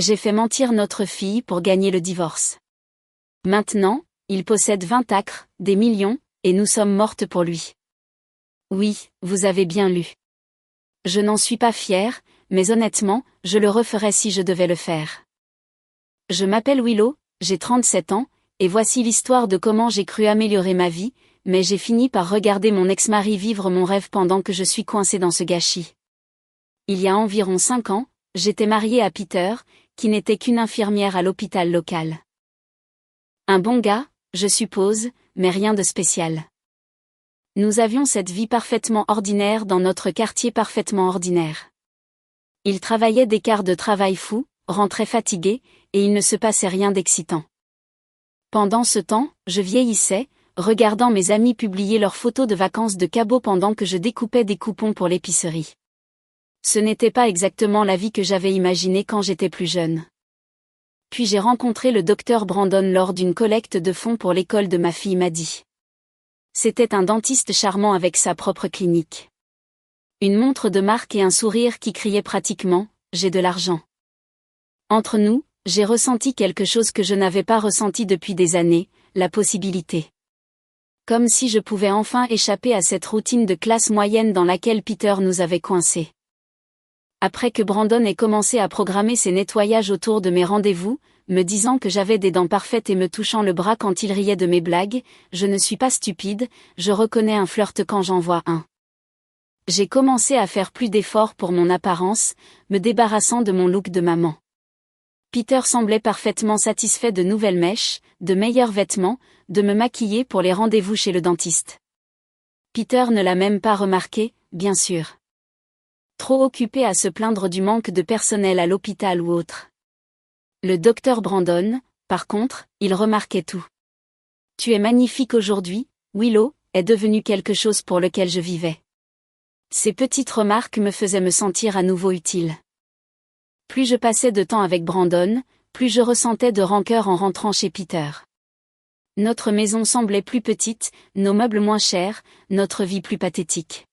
J'ai fait mentir notre fille pour gagner le divorce. Maintenant, il possède 20 acres, des millions, et nous sommes mortes pour lui. Oui, vous avez bien lu. Je n'en suis pas fière, mais honnêtement, je le referais si je devais le faire. Je m'appelle Willow, j'ai 37 ans, et voici l'histoire de comment j'ai cru améliorer ma vie, mais j'ai fini par regarder mon ex-mari vivre mon rêve pendant que je suis coincée dans ce gâchis. Il y a environ 5 ans, j'étais mariée à Peter, qui n'était qu'une infirmière à l'hôpital local. Un bon gars, je suppose, mais rien de spécial. Nous avions cette vie parfaitement ordinaire dans notre quartier parfaitement ordinaire. Il travaillait des quarts de travail fous, rentrait fatigué, et il ne se passait rien d'excitant. Pendant ce temps, je vieillissais, regardant mes amis publier leurs photos de vacances de Cabo pendant que je découpais des coupons pour l'épicerie. Ce n'était pas exactement la vie que j'avais imaginée quand j'étais plus jeune. Puis j'ai rencontré le docteur Brandon lors d'une collecte de fonds pour l'école de ma fille Maddie. C'était un dentiste charmant avec sa propre clinique. Une montre de marque et un sourire qui criait pratiquement « J'ai de l'argent ». Entre nous, j'ai ressenti quelque chose que je n'avais pas ressenti depuis des années, la possibilité. Comme si je pouvais enfin échapper à cette routine de classe moyenne dans laquelle Peter nous avait coincés. Après que Brandon ait commencé à programmer ses nettoyages autour de mes rendez-vous, me disant que j'avais des dents parfaites et me touchant le bras quand il riait de mes blagues, je ne suis pas stupide, je reconnais un flirt quand j'en vois un. J'ai commencé à faire plus d'efforts pour mon apparence, me débarrassant de mon look de maman. Peter semblait parfaitement satisfait de nouvelles mèches, de meilleurs vêtements, de me maquiller pour les rendez-vous chez le dentiste. Peter ne l'a même pas remarqué, bien sûr. Trop occupé à se plaindre du manque de personnel à l'hôpital ou autre. Le docteur Brandon, par contre, il remarquait tout. « Tu es magnifique aujourd'hui, Willow » est devenu quelque chose pour lequel je vivais. Ces petites remarques me faisaient me sentir à nouveau utile. Plus je passais de temps avec Brandon, plus je ressentais de rancœur en rentrant chez Peter. Notre maison semblait plus petite, nos meubles moins chers, notre vie plus pathétique.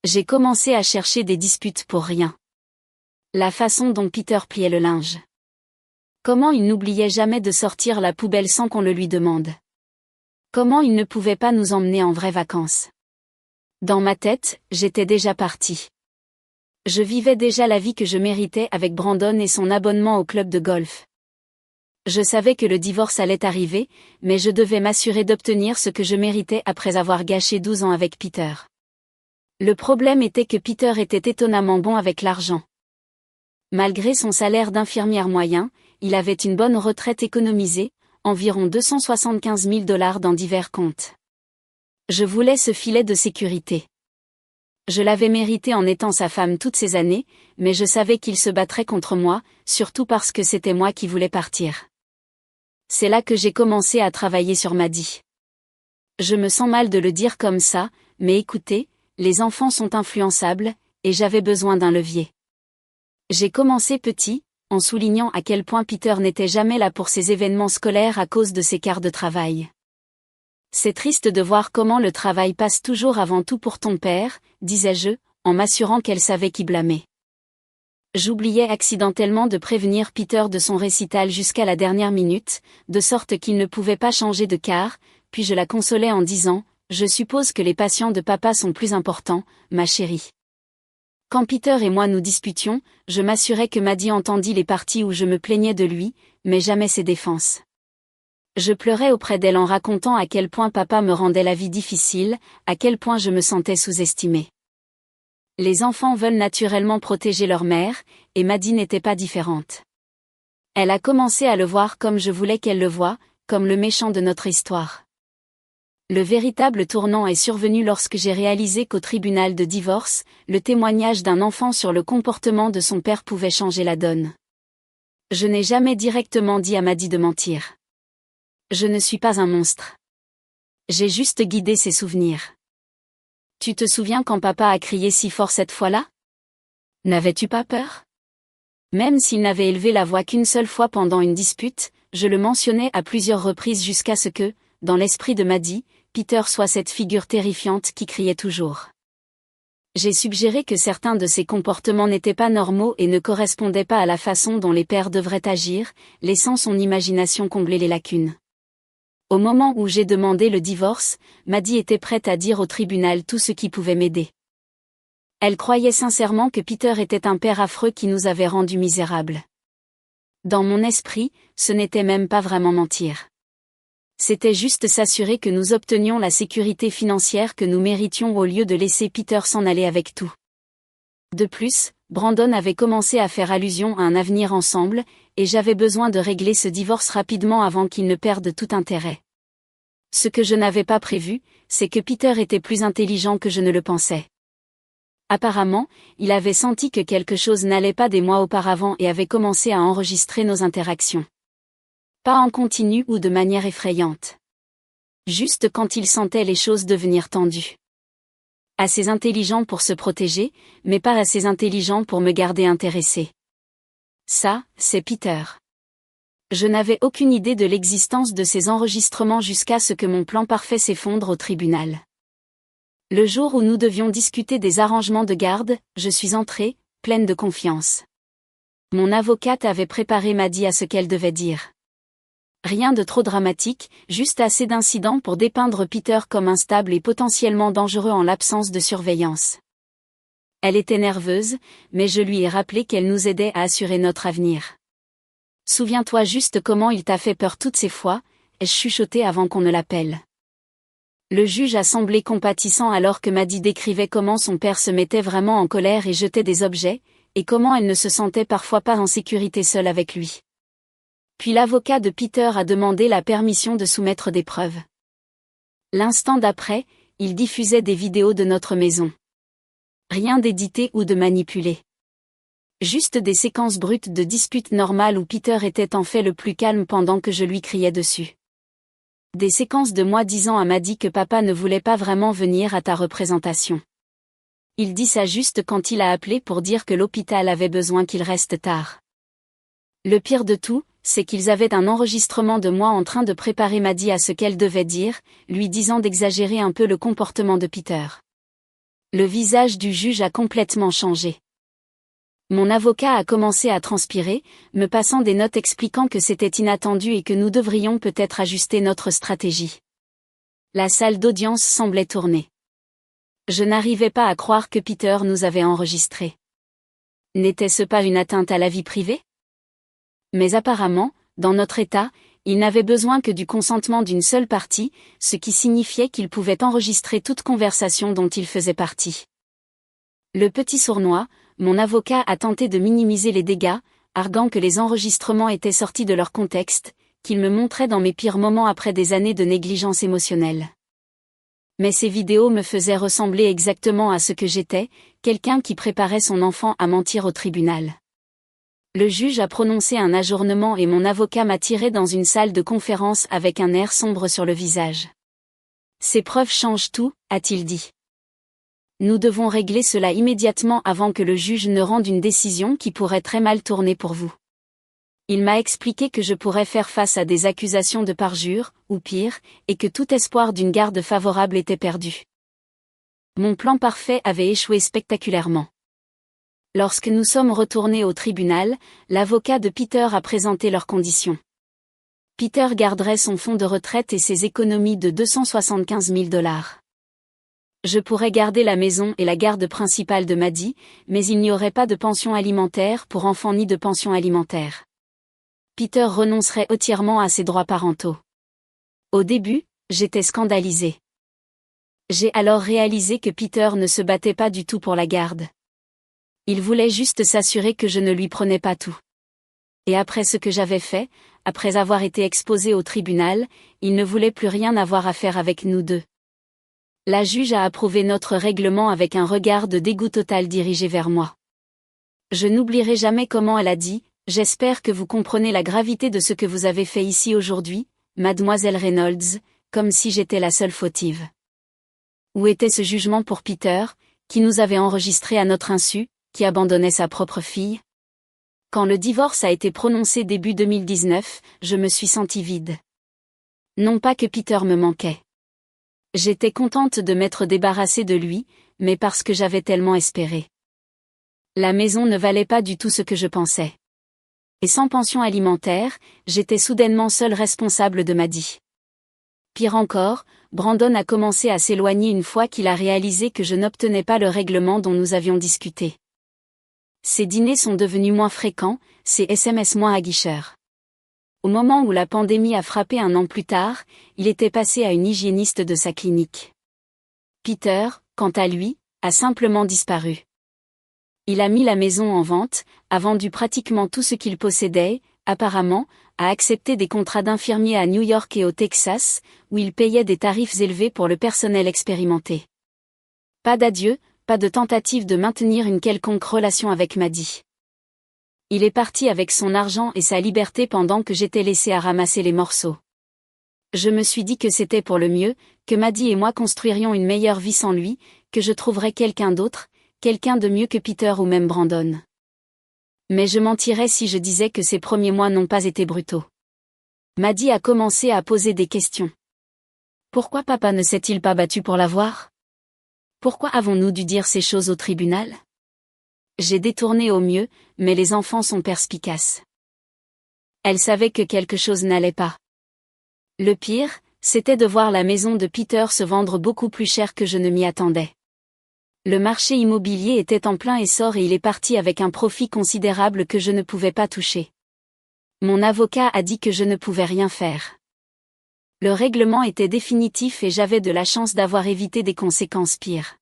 J'ai commencé à chercher des disputes pour rien. La façon dont Peter pliait le linge. Comment il n'oubliait jamais de sortir la poubelle sans qu'on le lui demande. Comment il ne pouvait pas nous emmener en vraies vacances. Dans ma tête, j'étais déjà partie. Je vivais déjà la vie que je méritais avec Brandon et son abonnement au club de golf. Je savais que le divorce allait arriver, mais je devais m'assurer d'obtenir ce que je méritais après avoir gâché 12 ans avec Peter. Le problème était que Peter était étonnamment bon avec l'argent. Malgré son salaire d'infirmière moyen, il avait une bonne retraite économisée, environ 275 000 $ dans divers comptes. Je voulais ce filet de sécurité. Je l'avais mérité en étant sa femme toutes ces années, mais je savais qu'il se battrait contre moi, surtout parce que c'était moi qui voulais partir. C'est là que j'ai commencé à travailler sur Maddie. Je me sens mal de le dire comme ça, mais écoutez, les enfants sont influençables, et j'avais besoin d'un levier. J'ai commencé petit, en soulignant à quel point Peter n'était jamais là pour ses événements scolaires à cause de ses quarts de travail. C'est triste de voir comment le travail passe toujours avant tout pour ton père, disais-je, en m'assurant qu'elle savait qui blâmer. J'oubliais accidentellement de prévenir Peter de son récital jusqu'à la dernière minute, de sorte qu'il ne pouvait pas changer de quart, puis je la consolais en disant « Je suppose que les patients de papa sont plus importants, ma chérie. » Quand Peter et moi nous disputions, je m'assurais que Maddie entendit les parties où je me plaignais de lui, mais jamais ses défenses. Je pleurais auprès d'elle en racontant à quel point papa me rendait la vie difficile, à quel point je me sentais sous-estimée. Les enfants veulent naturellement protéger leur mère, et Maddie n'était pas différente. Elle a commencé à le voir comme je voulais qu'elle le voie, comme le méchant de notre histoire. Le véritable tournant est survenu lorsque j'ai réalisé qu'au tribunal de divorce, le témoignage d'un enfant sur le comportement de son père pouvait changer la donne. Je n'ai jamais directement dit à Maddie de mentir. Je ne suis pas un monstre. J'ai juste guidé ses souvenirs. Tu te souviens quand papa a crié si fort cette fois-là? N'avais-tu pas peur? Même s'il n'avait élevé la voix qu'une seule fois pendant une dispute, je le mentionnais à plusieurs reprises jusqu'à ce que, dans l'esprit de Maddie, Peter soit cette figure terrifiante qui criait toujours. J'ai suggéré que certains de ses comportements n'étaient pas normaux et ne correspondaient pas à la façon dont les pères devraient agir, laissant son imagination combler les lacunes. Au moment où j'ai demandé le divorce, Maddie était prête à dire au tribunal tout ce qui pouvait m'aider. Elle croyait sincèrement que Peter était un père affreux qui nous avait rendus misérables. Dans mon esprit, ce n'était même pas vraiment mentir. C'était juste s'assurer que nous obtenions la sécurité financière que nous méritions au lieu de laisser Peter s'en aller avec tout. De plus, Brandon avait commencé à faire allusion à un avenir ensemble, et j'avais besoin de régler ce divorce rapidement avant qu'il ne perde tout intérêt. Ce que je n'avais pas prévu, c'est que Peter était plus intelligent que je ne le pensais. Apparemment, il avait senti que quelque chose n'allait pas des mois auparavant et avait commencé à enregistrer nos interactions. Pas en continu ou de manière effrayante. Juste quand il sentait les choses devenir tendues. Assez intelligent pour se protéger, mais pas assez intelligent pour me garder intéressé. Ça, c'est Peter. Je n'avais aucune idée de l'existence de ces enregistrements jusqu'à ce que mon plan parfait s'effondre au tribunal. Le jour où nous devions discuter des arrangements de garde, je suis entrée, pleine de confiance. Mon avocate avait préparé Maddie à ce qu'elle devait dire. Rien de trop dramatique, juste assez d'incidents pour dépeindre Peter comme instable et potentiellement dangereux en l'absence de surveillance. Elle était nerveuse, mais je lui ai rappelé qu'elle nous aidait à assurer notre avenir. Souviens-toi juste comment il t'a fait peur toutes ces fois, ai-je chuchoté avant qu'on ne l'appelle. Le juge a semblé compatissant alors que Maddie décrivait comment son père se mettait vraiment en colère et jetait des objets, et comment elle ne se sentait parfois pas en sécurité seule avec lui. Puis l'avocat de Peter a demandé la permission de soumettre des preuves. L'instant d'après, il diffusait des vidéos de notre maison. Rien d'édité ou de manipulé. Juste des séquences brutes de disputes normales où Peter était en fait le plus calme pendant que je lui criais dessus. Des séquences de moi disant à Maddie que papa ne voulait pas vraiment venir à ta représentation. Il dit ça juste quand il a appelé pour dire que l'hôpital avait besoin qu'il reste tard. Le pire de tout, c'est qu'ils avaient un enregistrement de moi en train de préparer Maddie à ce qu'elle devait dire, lui disant d'exagérer un peu le comportement de Peter. Le visage du juge a complètement changé. Mon avocat a commencé à transpirer, me passant des notes expliquant que c'était inattendu et que nous devrions peut-être ajuster notre stratégie. La salle d'audience semblait tourner. Je n'arrivais pas à croire que Peter nous avait enregistrés. N'était-ce pas une atteinte à la vie privée ? Mais apparemment, dans notre état, il n'avait besoin que du consentement d'une seule partie, ce qui signifiait qu'il pouvait enregistrer toute conversation dont il faisait partie. Le petit sournois, mon avocat a tenté de minimiser les dégâts, arguant que les enregistrements étaient sortis de leur contexte, qu'il me montrait dans mes pires moments après des années de négligence émotionnelle. Mais ces vidéos me faisaient ressembler exactement à ce que j'étais, quelqu'un qui préparait son enfant à mentir au tribunal. Le juge a prononcé un ajournement et mon avocat m'a tiré dans une salle de conférence avec un air sombre sur le visage. Ces preuves changent tout, a-t-il dit. Nous devons régler cela immédiatement avant que le juge ne rende une décision qui pourrait très mal tourner pour vous. Il m'a expliqué que je pourrais faire face à des accusations de parjure, ou pire, et que tout espoir d'une garde favorable était perdu. Mon plan parfait avait échoué spectaculairement. Lorsque nous sommes retournés au tribunal, l'avocat de Peter a présenté leurs conditions. Peter garderait son fonds de retraite et ses économies de 275 000 $. Je pourrais garder la maison et la garde principale de Maddie, mais il n'y aurait pas de pension alimentaire pour enfants ni de pension alimentaire. Peter renoncerait entièrement à ses droits parentaux. Au début, j'étais scandalisée. J'ai alors réalisé que Peter ne se battait pas du tout pour la garde. Il voulait juste s'assurer que je ne lui prenais pas tout. Et après ce que j'avais fait, après avoir été exposé au tribunal, il ne voulait plus rien avoir à faire avec nous deux. La juge a approuvé notre règlement avec un regard de dégoût total dirigé vers moi. Je n'oublierai jamais comment elle a dit, « J'espère que vous comprenez la gravité de ce que vous avez fait ici aujourd'hui, mademoiselle Reynolds, comme si j'étais la seule fautive. » Où était ce jugement pour Peter, qui nous avait enregistrés à notre insu, qui abandonnait sa propre fille? Quand le divorce a été prononcé début 2019, je me suis sentie vide. Non pas que Peter me manquait. J'étais contente de m'être débarrassée de lui, mais parce que j'avais tellement espéré. La maison ne valait pas du tout ce que je pensais. Et sans pension alimentaire, j'étais soudainement seul responsable de Maddie. Pire encore, Brandon a commencé à s'éloigner une fois qu'il a réalisé que je n'obtenais pas le règlement dont nous avions discuté. Ses dîners sont devenus moins fréquents, ses SMS moins aguicheurs. Au moment où la pandémie a frappé un an plus tard, il était passé à une hygiéniste de sa clinique. Peter, quant à lui, a simplement disparu. Il a mis la maison en vente, a vendu pratiquement tout ce qu'il possédait, apparemment, a accepté des contrats d'infirmier à New York et au Texas, où il payait des tarifs élevés pour le personnel expérimenté. Pas d'adieu, pas de tentative de maintenir une quelconque relation avec Maddie. Il est parti avec son argent et sa liberté pendant que j'étais laissé à ramasser les morceaux. Je me suis dit que c'était pour le mieux, que Maddie et moi construirions une meilleure vie sans lui, que je trouverais quelqu'un d'autre, quelqu'un de mieux que Peter ou même Brandon. Mais je mentirais si je disais que ces premiers mois n'ont pas été brutaux. Maddie a commencé à poser des questions. Pourquoi papa ne s'est-il pas battu pour l'avoir? Pourquoi avons-nous dû dire ces choses au tribunal? J'ai détourné au mieux, mais les enfants sont perspicaces. Elle savait que quelque chose n'allait pas. Le pire, c'était de voir la maison de Peter se vendre beaucoup plus cher que je ne m'y attendais. Le marché immobilier était en plein essor et il est parti avec un profit considérable que je ne pouvais pas toucher. Mon avocat a dit que je ne pouvais rien faire. Le règlement était définitif et j'avais de la chance d'avoir évité des conséquences pires.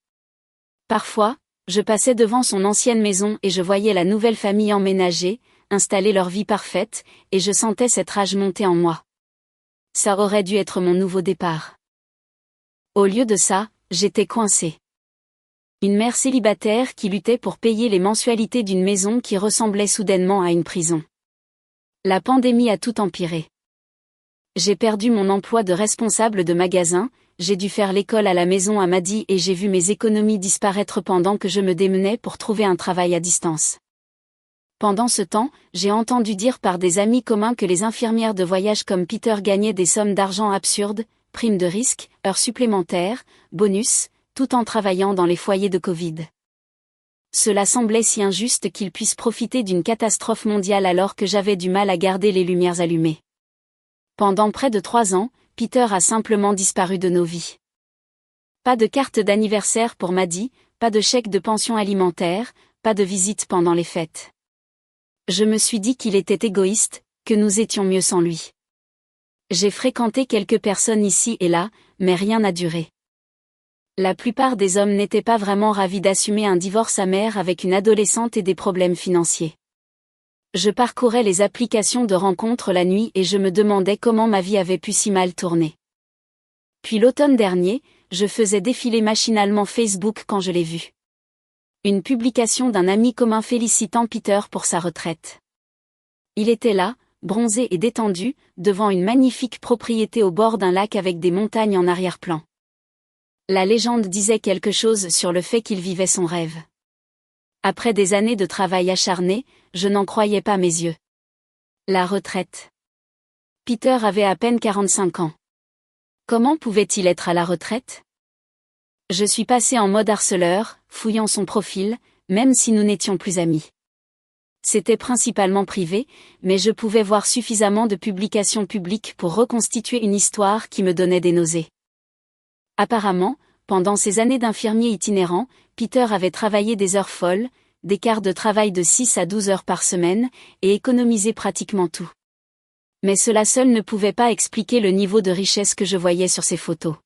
Parfois, je passais devant son ancienne maison et je voyais la nouvelle famille emménager, installer leur vie parfaite, et je sentais cette rage monter en moi. Ça aurait dû être mon nouveau départ. Au lieu de ça, j'étais coincée. Une mère célibataire qui luttait pour payer les mensualités d'une maison qui ressemblait soudainement à une prison. La pandémie a tout empiré. J'ai perdu mon emploi de responsable de magasin, j'ai dû faire l'école à la maison à Maddie et j'ai vu mes économies disparaître pendant que je me démenais pour trouver un travail à distance. Pendant ce temps, j'ai entendu dire par des amis communs que les infirmières de voyage comme Peter gagnaient des sommes d'argent absurdes, primes de risque, heures supplémentaires, bonus, tout en travaillant dans les foyers de Covid. Cela semblait si injuste qu'ils puissent profiter d'une catastrophe mondiale alors que j'avais du mal à garder les lumières allumées. Pendant près de 3 ans, Peter a simplement disparu de nos vies. Pas de carte d'anniversaire pour Maddie, pas de chèque de pension alimentaire, pas de visite pendant les fêtes. Je me suis dit qu'il était égoïste, que nous étions mieux sans lui. J'ai fréquenté quelques personnes ici et là, mais rien n'a duré. La plupart des hommes n'étaient pas vraiment ravis d'assumer un divorce amer avec une adolescente et des problèmes financiers. Je parcourais les applications de rencontres la nuit et je me demandais comment ma vie avait pu si mal tourner. Puis l'automne dernier, je faisais défiler machinalement Facebook quand je l'ai vu. Une publication d'un ami commun félicitant Peter pour sa retraite. Il était là, bronzé et détendu, devant une magnifique propriété au bord d'un lac avec des montagnes en arrière-plan. La légende disait quelque chose sur le fait qu'il vivait son rêve. Après des années de travail acharné, je n'en croyais pas mes yeux. La retraite. Peter avait à peine 45 ans. Comment pouvait-il être à la retraite? Je suis passé en mode harceleur, fouillant son profil, même si nous n'étions plus amis. C'était principalement privé, mais je pouvais voir suffisamment de publications publiques pour reconstituer une histoire qui me donnait des nausées. Apparemment, pendant ses années d'infirmier itinérant, Peter avait travaillé des heures folles, des quarts de travail de 6 à 12 heures par semaine, et économisé pratiquement tout. Mais cela seul ne pouvait pas expliquer le niveau de richesse que je voyais sur ses photos.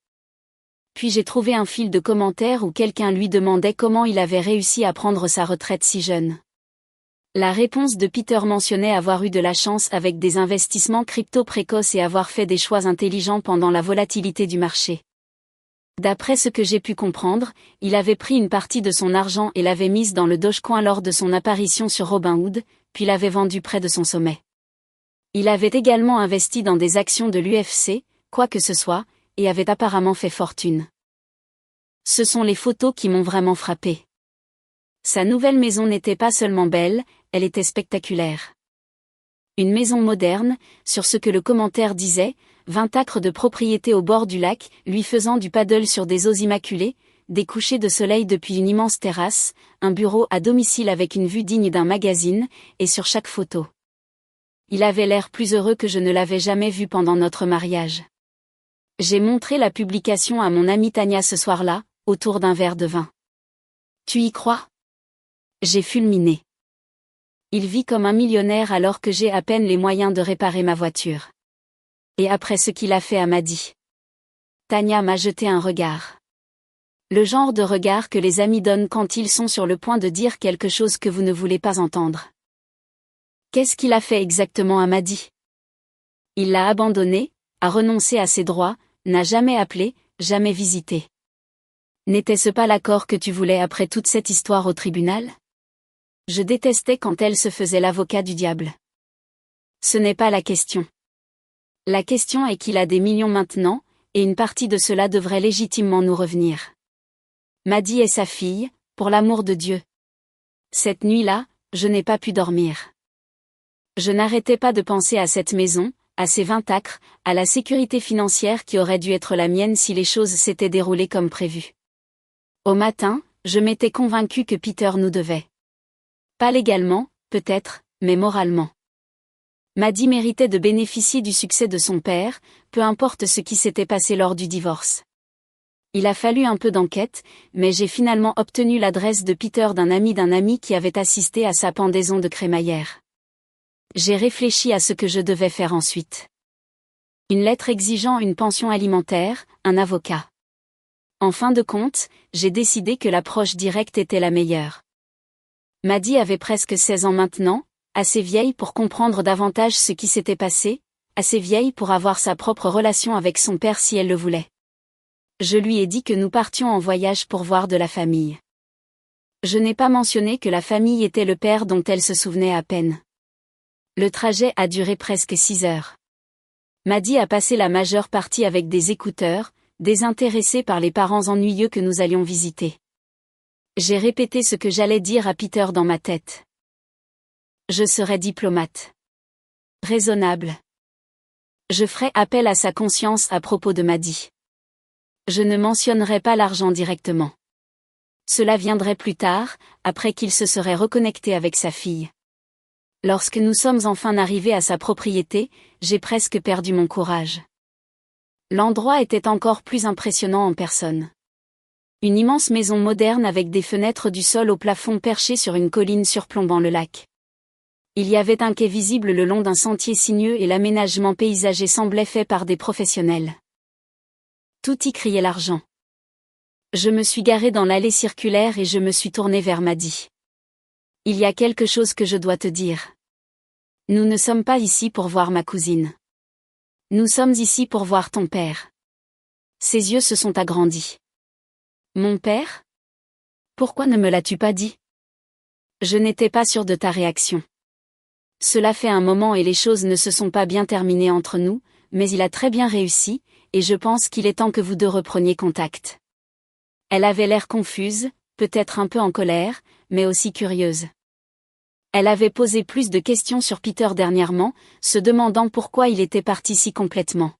Puis j'ai trouvé un fil de commentaires où quelqu'un lui demandait comment il avait réussi à prendre sa retraite si jeune. La réponse de Peter mentionnait avoir eu de la chance avec des investissements crypto précoces et avoir fait des choix intelligents pendant la volatilité du marché. D'après ce que j'ai pu comprendre, il avait pris une partie de son argent et l'avait mise dans le Dogecoin lors de son apparition sur Robinhood, puis l'avait vendu près de son sommet. Il avait également investi dans des actions de l'UFC, quoi que ce soit, et avait apparemment fait fortune. Ce sont les photos qui m'ont vraiment frappé. Sa nouvelle maison n'était pas seulement belle, elle était spectaculaire. Une maison moderne, sur ce que le commentaire disait, 20 acres de propriété au bord du lac, lui faisant du paddle sur des eaux immaculées, des couchers de soleil depuis une immense terrasse, un bureau à domicile avec une vue digne d'un magazine, et sur chaque photo. Il avait l'air plus heureux que je ne l'avais jamais vu pendant notre mariage. J'ai montré la publication à mon amie Tania ce soir-là, autour d'un verre de vin. Tu y crois? J'ai fulminé. Il vit comme un millionnaire alors que j'ai à peine les moyens de réparer ma voiture. Et après ce qu'il a fait à Maddy. Tania m'a jeté un regard. Le genre de regard que les amis donnent quand ils sont sur le point de dire quelque chose que vous ne voulez pas entendre. Qu'est-ce qu'il a fait exactement à Maddy? Il l'a abandonné, a renoncé à ses droits, n'a jamais appelé, jamais visité. N'était-ce pas l'accord que tu voulais après toute cette histoire au tribunal? Je détestais quand elle se faisait l'avocat du diable. Ce n'est pas la question. La question est qu'il a des millions maintenant, et une partie de cela devrait légitimement nous revenir. Maddy est sa fille, pour l'amour de Dieu. Cette nuit-là, je n'ai pas pu dormir. Je n'arrêtais pas de penser à cette maison, à ces 20 acres, à la sécurité financière qui aurait dû être la mienne si les choses s'étaient déroulées comme prévu. Au matin, je m'étais convaincue que Peter nous devait. Pas légalement, peut-être, mais moralement. Maddy méritait de bénéficier du succès de son père, peu importe ce qui s'était passé lors du divorce. Il a fallu un peu d'enquête, mais j'ai finalement obtenu l'adresse de Peter d'un ami qui avait assisté à sa pendaison de crémaillère. J'ai réfléchi à ce que je devais faire ensuite. Une lettre exigeant une pension alimentaire, un avocat. En fin de compte, j'ai décidé que l'approche directe était la meilleure. Maddy avait presque 16 ans maintenant, assez vieille pour comprendre davantage ce qui s'était passé, assez vieille pour avoir sa propre relation avec son père si elle le voulait. Je lui ai dit que nous partions en voyage pour voir de la famille. Je n'ai pas mentionné que la famille était le père dont elle se souvenait à peine. Le trajet a duré presque 6 heures. Maddy a passé la majeure partie avec des écouteurs, désintéressée par les parents ennuyeux que nous allions visiter. J'ai répété ce que j'allais dire à Peter dans ma tête. Je serai diplomate. Raisonnable. Je ferai appel à sa conscience à propos de Maddy. Je ne mentionnerai pas l'argent directement. Cela viendrait plus tard, après qu'il se serait reconnecté avec sa fille. Lorsque nous sommes enfin arrivés à sa propriété, j'ai presque perdu mon courage. L'endroit était encore plus impressionnant en personne. Une immense maison moderne avec des fenêtres du sol au plafond perchées sur une colline surplombant le lac. Il y avait un quai visible le long d'un sentier sinueux et l'aménagement paysager semblait fait par des professionnels. Tout y criait l'argent. Je me suis garé dans l'allée circulaire et je me suis tourné vers Maddy. Il y a quelque chose que je dois te dire. Nous ne sommes pas ici pour voir ma cousine. Nous sommes ici pour voir ton père. Ses yeux se sont agrandis. Mon père? Pourquoi ne me l'as-tu pas dit? Je n'étais pas sûre de ta réaction. Cela fait un moment et les choses ne se sont pas bien terminées entre nous, mais il a très bien réussi, et je pense qu'il est temps que vous deux repreniez contact. Elle avait l'air confuse, peut-être un peu en colère, mais aussi curieuse. Elle avait posé plus de questions sur Peter dernièrement, se demandant pourquoi il était parti si complètement.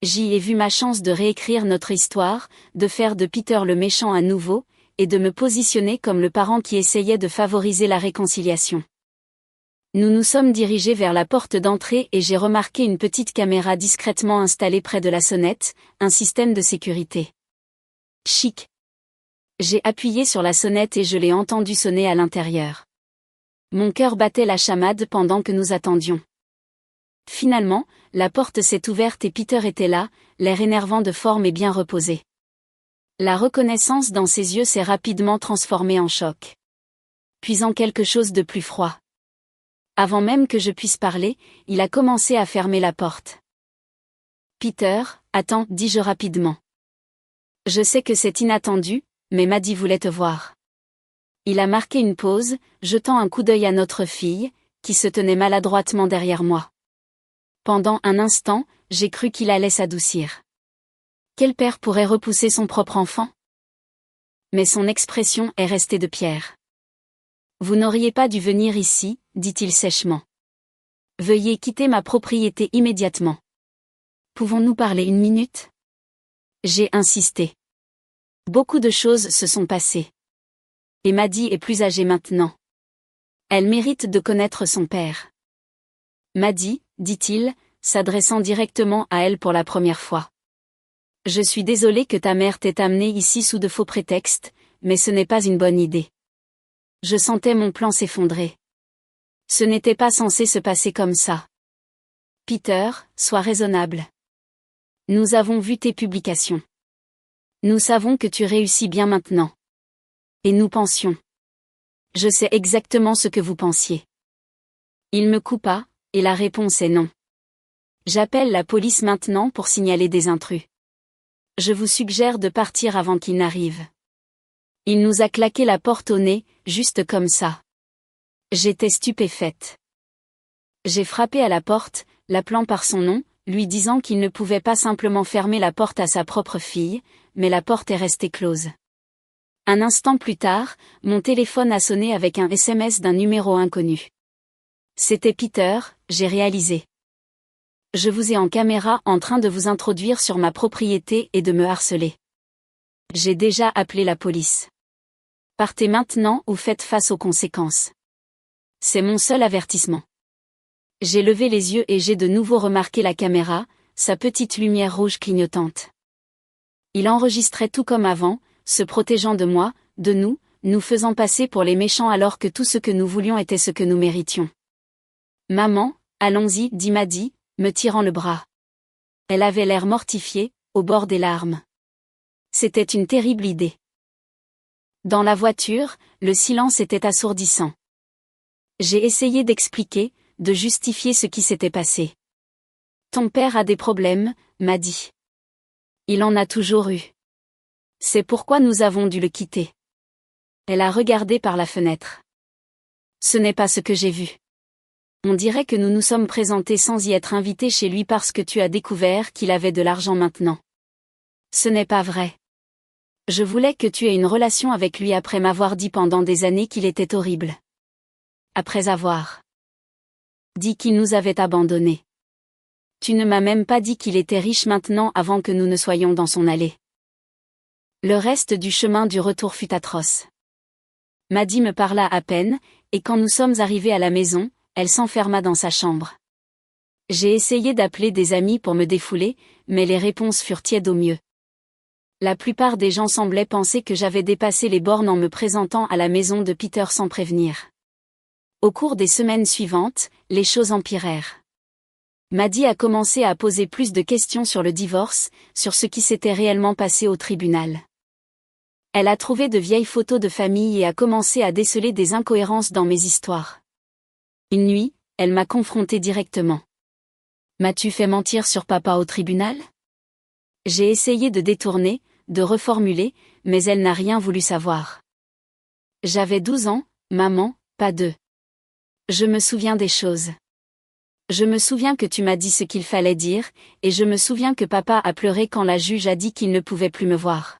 J'y ai vu ma chance de réécrire notre histoire, de faire de Peter le méchant à nouveau, et de me positionner comme le parent qui essayait de favoriser la réconciliation. Nous nous sommes dirigés vers la porte d'entrée et j'ai remarqué une petite caméra discrètement installée près de la sonnette, un système de sécurité. Chic. J'ai appuyé sur la sonnette et je l'ai entendu sonner à l'intérieur. Mon cœur battait la chamade pendant que nous attendions. Finalement, la porte s'est ouverte et Peter était là, l'air énervant de forme et bien reposé. La reconnaissance dans ses yeux s'est rapidement transformée en choc. Puis en quelque chose de plus froid. Avant même que je puisse parler, il a commencé à fermer la porte. Peter, attends, dis-je rapidement. Je sais que c'est inattendu, mais Maddy voulait te voir. Il a marqué une pause, jetant un coup d'œil à notre fille, qui se tenait maladroitement derrière moi. Pendant un instant, j'ai cru qu'il allait s'adoucir. Quel père pourrait repousser son propre enfant? Mais son expression est restée de pierre. Vous n'auriez pas dû venir ici, dit-il sèchement. Veuillez quitter ma propriété immédiatement. Pouvons-nous parler une minute? J'ai insisté. Beaucoup de choses se sont passées. Et Maddie est plus âgée maintenant. Elle mérite de connaître son père. Maddie, dit-il, s'adressant directement à elle pour la première fois. Je suis désolé que ta mère t'ait amenée ici sous de faux prétextes, mais ce n'est pas une bonne idée. Je sentais mon plan s'effondrer. Ce n'était pas censé se passer comme ça. Peter, sois raisonnable. Nous avons vu tes publications. Nous savons que tu réussis bien maintenant. Et nous pensions. Je sais exactement ce que vous pensiez. Il me coupa, et la réponse est non. J'appelle la police maintenant pour signaler des intrus. Je vous suggère de partir avant qu'il n'arrive. Il nous a claqué la porte au nez, juste comme ça. J'étais stupéfaite. J'ai frappé à la porte, l'appelant par son nom, lui disant qu'il ne pouvait pas simplement fermer la porte à sa propre fille, mais la porte est restée close. Un instant plus tard, mon téléphone a sonné avec un SMS d'un numéro inconnu. C'était Peter, j'ai réalisé. Je vous ai en caméra en train de vous introduire sur ma propriété et de me harceler. J'ai déjà appelé la police. Partez maintenant ou faites face aux conséquences. C'est mon seul avertissement. J'ai levé les yeux et j'ai de nouveau remarqué la caméra, sa petite lumière rouge clignotante. Il enregistrait tout comme avant, se protégeant de moi, de nous, nous faisant passer pour les méchants alors que tout ce que nous voulions était ce que nous méritions. Maman, allons-y, dit Maddie, me tirant le bras. Elle avait l'air mortifiée, au bord des larmes. C'était une terrible idée. Dans la voiture, le silence était assourdissant. J'ai essayé d'expliquer, de justifier ce qui s'était passé. Ton père a des problèmes, m'a dit. Il en a toujours eu. C'est pourquoi nous avons dû le quitter. Elle a regardé par la fenêtre. Ce n'est pas ce que j'ai vu. On dirait que nous nous sommes présentés sans y être invités chez lui parce que tu as découvert qu'il avait de l'argent maintenant. Ce n'est pas vrai. Je voulais que tu aies une relation avec lui après m'avoir dit pendant des années qu'il était horrible. Après avoir dit qu'il nous avait abandonnés. Tu ne m'as même pas dit qu'il était riche maintenant avant que nous ne soyons dans son allée. Le reste du chemin du retour fut atroce. Maddie me parla à peine, et quand nous sommes arrivés à la maison, elle s'enferma dans sa chambre. J'ai essayé d'appeler des amis pour me défouler, mais les réponses furent tièdes au mieux. La plupart des gens semblaient penser que j'avais dépassé les bornes en me présentant à la maison de Peter sans prévenir. Au cours des semaines suivantes, les choses empirèrent. Maddie a commencé à poser plus de questions sur le divorce, sur ce qui s'était réellement passé au tribunal. Elle a trouvé de vieilles photos de famille et a commencé à déceler des incohérences dans mes histoires. Une nuit, elle m'a confrontée directement. M'as-tu fait mentir sur papa au tribunal ? J'ai essayé de détourner, de reformuler, mais elle n'a rien voulu savoir. J'avais 12 ans, maman, pas 2. Je me souviens des choses. Je me souviens que tu m'as dit ce qu'il fallait dire, et je me souviens que papa a pleuré quand la juge a dit qu'il ne pouvait plus me voir.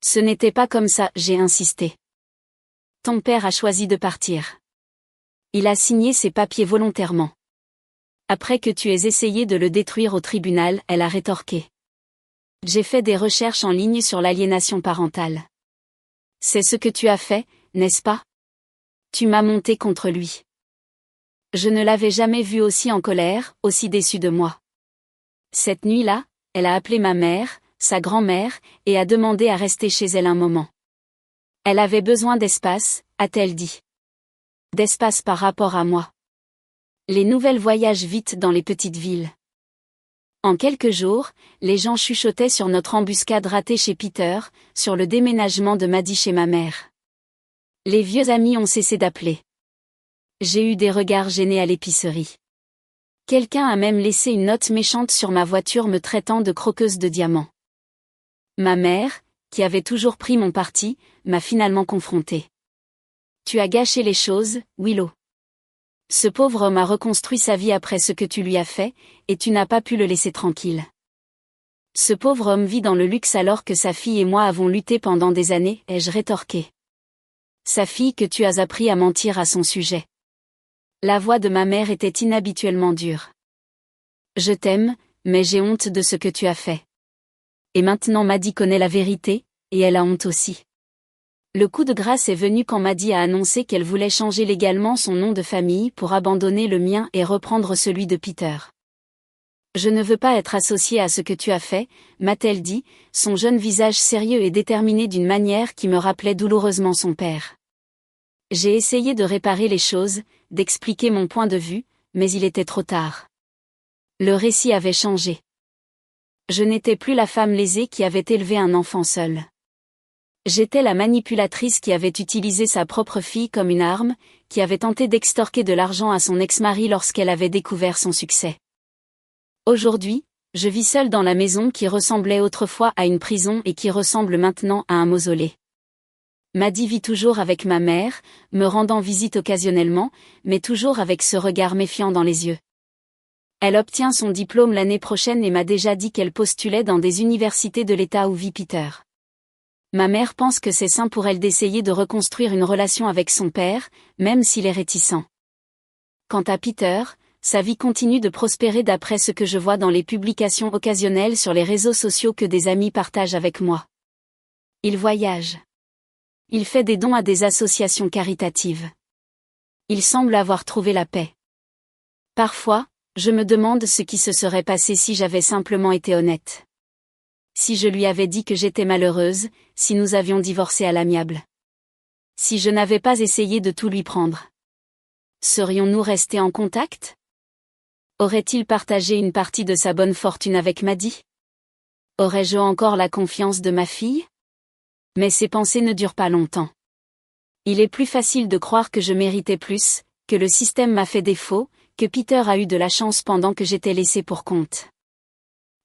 Ce n'était pas comme ça, j'ai insisté. Ton père a choisi de partir. Il a signé ses papiers volontairement. Après que tu aies essayé de le détruire au tribunal, elle a rétorqué. J'ai fait des recherches en ligne sur l'aliénation parentale. C'est ce que tu as fait, n'est-ce pas ? Tu m'as monté contre lui. Je ne l'avais jamais vu aussi en colère, aussi déçu de moi. Cette nuit-là, elle a appelé ma mère, sa grand-mère, et a demandé à rester chez elle un moment. Elle avait besoin d'espace, a-t-elle dit. D'espace par rapport à moi. Les nouvelles voyagent vite dans les petites villes. En quelques jours, les gens chuchotaient sur notre embuscade ratée chez Peter, sur le déménagement de Maddie chez ma mère. Les vieux amis ont cessé d'appeler. J'ai eu des regards gênés à l'épicerie. Quelqu'un a même laissé une note méchante sur ma voiture me traitant de croqueuse de diamants. Ma mère, qui avait toujours pris mon parti, m'a finalement confrontée. Tu as gâché les choses, Willow. Ce pauvre homme a reconstruit sa vie après ce que tu lui as fait, et tu n'as pas pu le laisser tranquille. Ce pauvre homme vit dans le luxe alors que sa fille et moi avons lutté pendant des années, ai-je rétorqué. Sa fille que tu as appris à mentir à son sujet. La voix de ma mère était inhabituellement dure. Je t'aime, mais j'ai honte de ce que tu as fait. Et maintenant Maddie connaît la vérité, et elle a honte aussi. Le coup de grâce est venu quand Maddie a annoncé qu'elle voulait changer légalement son nom de famille pour abandonner le mien et reprendre celui de Peter. Je ne veux pas être associée à ce que tu as fait, m'a-t-elle dit, son jeune visage sérieux et déterminé d'une manière qui me rappelait douloureusement son père. J'ai essayé de réparer les choses, d'expliquer mon point de vue, mais il était trop tard. Le récit avait changé. Je n'étais plus la femme lésée qui avait élevé un enfant seul. J'étais la manipulatrice qui avait utilisé sa propre fille comme une arme, qui avait tenté d'extorquer de l'argent à son ex-mari lorsqu'elle avait découvert son succès. Aujourd'hui, je vis seule dans la maison qui ressemblait autrefois à une prison et qui ressemble maintenant à un mausolée. Maddie vit toujours avec ma mère, me rendant visite occasionnellement, mais toujours avec ce regard méfiant dans les yeux. Elle obtient son diplôme l'année prochaine et m'a déjà dit qu'elle postulait dans des universités de l'État où vit Peter. Ma mère pense que c'est sain pour elle d'essayer de reconstruire une relation avec son père, même s'il est réticent. Quant à Peter, sa vie continue de prospérer d'après ce que je vois dans les publications occasionnelles sur les réseaux sociaux que des amis partagent avec moi. Il voyage. Il fait des dons à des associations caritatives. Il semble avoir trouvé la paix. Parfois, je me demande ce qui se serait passé si j'avais simplement été honnête. Si je lui avais dit que j'étais malheureuse, si nous avions divorcé à l'amiable. Si je n'avais pas essayé de tout lui prendre. Serions-nous restés en contact? Aurait-il partagé une partie de sa bonne fortune avec Maddie? Aurais-je encore la confiance de ma fille? Mais ces pensées ne durent pas longtemps. Il est plus facile de croire que je méritais plus, que le système m'a fait défaut, que Peter a eu de la chance pendant que j'étais laissée pour compte.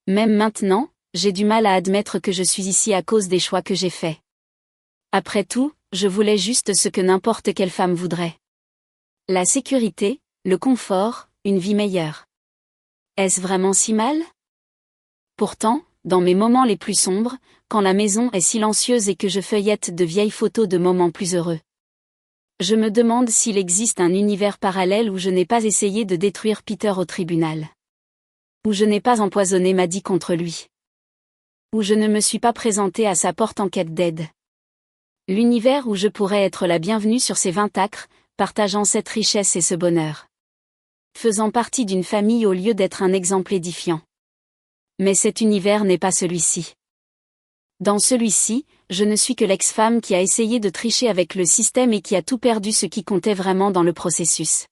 Même maintenant, j'ai du mal à admettre que je suis ici à cause des choix que j'ai faits. Après tout, je voulais juste ce que n'importe quelle femme voudrait. La sécurité, le confort, une vie meilleure. Est-ce vraiment si mal? Pourtant, dans mes moments les plus sombres, quand la maison est silencieuse et que je feuillette de vieilles photos de moments plus heureux, je me demande s'il existe un univers parallèle où je n'ai pas essayé de détruire Peter au tribunal. Où je n'ai pas empoisonné Maddie contre lui. Où je ne me suis pas présentée à sa porte en quête d'aide. L'univers où je pourrais être la bienvenue sur ces 20 acres, partageant cette richesse et ce bonheur. Faisant partie d'une famille au lieu d'être un exemple édifiant. Mais cet univers n'est pas celui-ci. Dans celui-ci, je ne suis que l'ex-femme qui a essayé de tricher avec le système et qui a tout perdu ce qui comptait vraiment dans le processus.